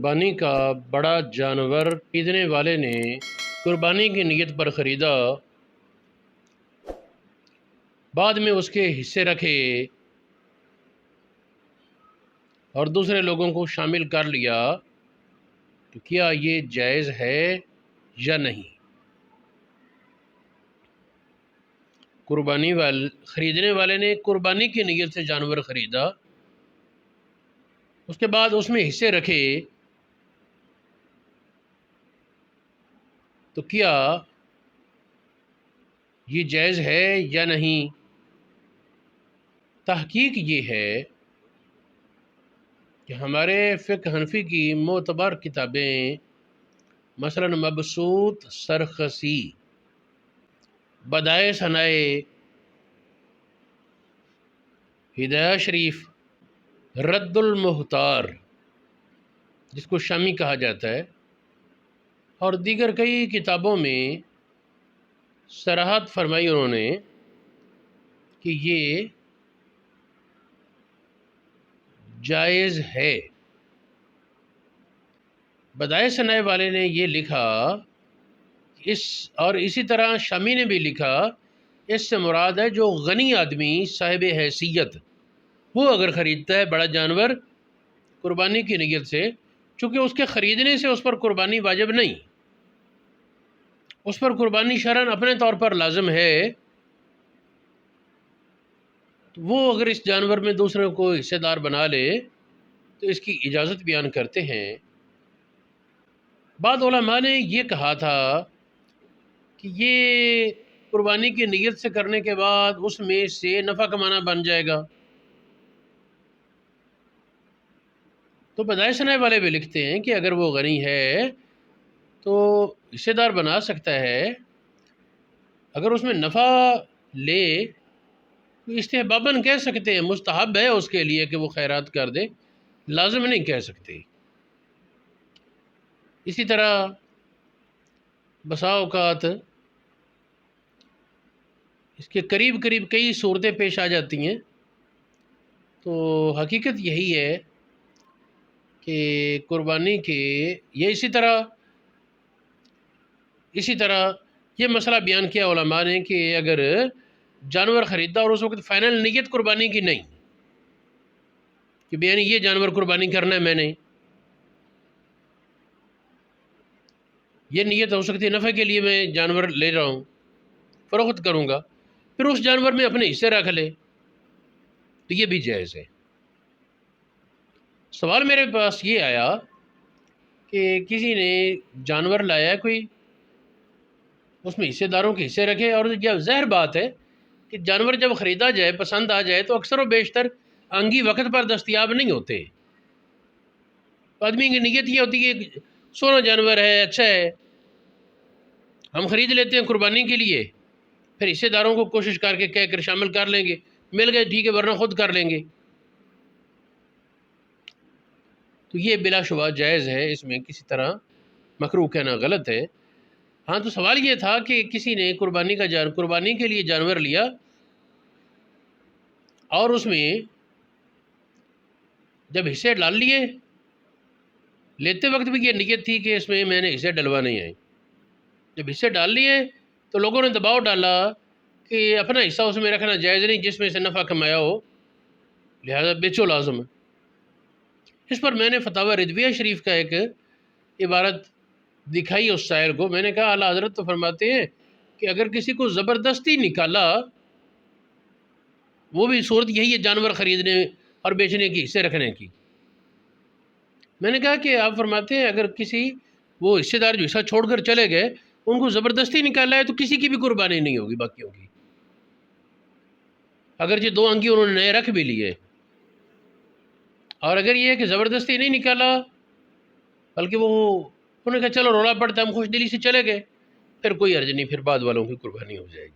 قربانی کا بڑا جانور خریدنے والے نے قربانی کی نیت پر خریدا، بعد میں اس کے حصے رکھے اور دوسرے لوگوں کو شامل کر لیا، تو کیا یہ جائز ہے یا نہیں؟ خریدنے والے نے قربانی کی نیت سے جانور خریدا، اس کے بعد اس میں حصے رکھے، تو کیا یہ جائز ہے یا نہیں؟ تحقیق یہ ہے کہ ہمارے فقہ حنفی کی معتبر کتابیں مثلا مبسوط سرخسی، بدائع ثنائے، ہدایہ شریف، رد المختار جس کو شامی کہا جاتا ہے، اور دیگر کئی کتابوں میں صراحت فرمائی انہوں نے کہ یہ جائز ہے۔ بدائع ثنائے والے نے یہ لکھا، اور اسی طرح شامی نے بھی لکھا، اس سے مراد ہے جو غنی آدمی صاحب حیثیت، وہ اگر خریدتا ہے بڑا جانور قربانی کی نیت سے، چونکہ اس کے خریدنے سے اس پر قربانی واجب نہیں، اس پر قربانی شرعاً اپنے طور پر لازم ہے، تو وہ اگر اس جانور میں دوسروں کو حصے دار بنا لے تو اس کی اجازت بیان کرتے ہیں۔ بعض علماء نے یہ کہا تھا کہ یہ قربانی کی نیت سے کرنے کے بعد اس میں سے نفع کمانا بن جائے گا، تو بدائع ثنائے والے بھی لکھتے ہیں کہ اگر وہ غنی ہے تو حصے دار بنا سکتا ہے، اگر اس میں نفع لے تو استحباباً کہہ سکتے ہیں، مستحب ہے اس کے لیے کہ وہ خیرات کر دے، لازم نہیں کہہ سکتے۔ اسی طرح بسا اوقات اس کے قریب قریب کئی صورتیں پیش آ جاتی ہیں، تو حقیقت یہی ہے کہ قربانی کے یہ اسی طرح یہ مسئلہ بیان کیا علماء نے کہ اگر جانور خریدا اور اس وقت فائنل نیت قربانی کی نہیں کہ بیانی یہ جانور قربانی کرنا ہے، میں نے یہ نیت ہو سکتی ہے نفع کے لیے میں جانور لے رہا ہوں، فروخت کروں گا، پھر اس جانور میں اپنے حصے رکھ لے، تو یہ بھی جائز ہے۔ سوال میرے پاس یہ آیا کہ کسی نے جانور لایا کوئی، اس میں حصے داروں کے حصے رکھے، اور یہ ظاہر بات ہے کہ جانور جب خریدا جائے، پسند آ جائے، تو اکثر و بیشتر آنگی وقت پر دستیاب نہیں ہوتے۔ آدمی کی نیت یہ ہوتی ہے کہ سونا جانور ہے، اچھا ہے، ہم خرید لیتے ہیں قربانی کے لیے، پھر حصے داروں کو کوشش کر کے کہہ کر شامل کر لیں گے، مل گئے ٹھیک ہے، ورنہ خود کر لیں گے، تو یہ بلا شبہ جائز ہے، اس میں کسی طرح مکروہ کہنا غلط ہے۔ ہاں، تو سوال یہ تھا کہ کسی نے قربانی کے لیے جانور لیا، اور اس میں جب حصے ڈال لیے، لیتے وقت بھی یہ نیت تھی کہ اس میں میں نے حصے ڈلوانے ہیں، جب حصے ڈال لیے تو لوگوں نے دباؤ ڈالا کہ اپنا حصہ اس میں رکھنا جائز نہیں جس میں سے نفع کمایا ہو، لہذا بیچو لازم ہے۔ اس پر میں نے فتاوی رضویہ شریف کا ایک عبارت دکھائی اس سائل کو، میں نے کہا اعلیٰ حضرت تو فرماتے ہیں کہ اگر کسی کو زبردستی نکالا، وہ بھی صورت یہی ہے جانور خریدنے اور بیچنے کی، حصے رکھنے کی۔ میں نے کہا کہ آپ فرماتے ہیں اگر کسی وہ حصے دار جو حصہ چھوڑ کر چلے گئے، ان کو زبردستی نکالا ہے تو کسی کی بھی قربانی نہیں ہوگی باقیوں کی، اگرچہ دو انگی انہوں نے نئے رکھ بھی لیے، اور اگر یہ ہے کہ زبردستی نہیں نکالا بلکہ وہ انہوں نے کہا چلو رولا پڑتا ہے، ہم خوش دلی سے چلے گئے، پھر کوئی حرج نہیں، پھر بعد والوں کی قربانی ہو جائے گی۔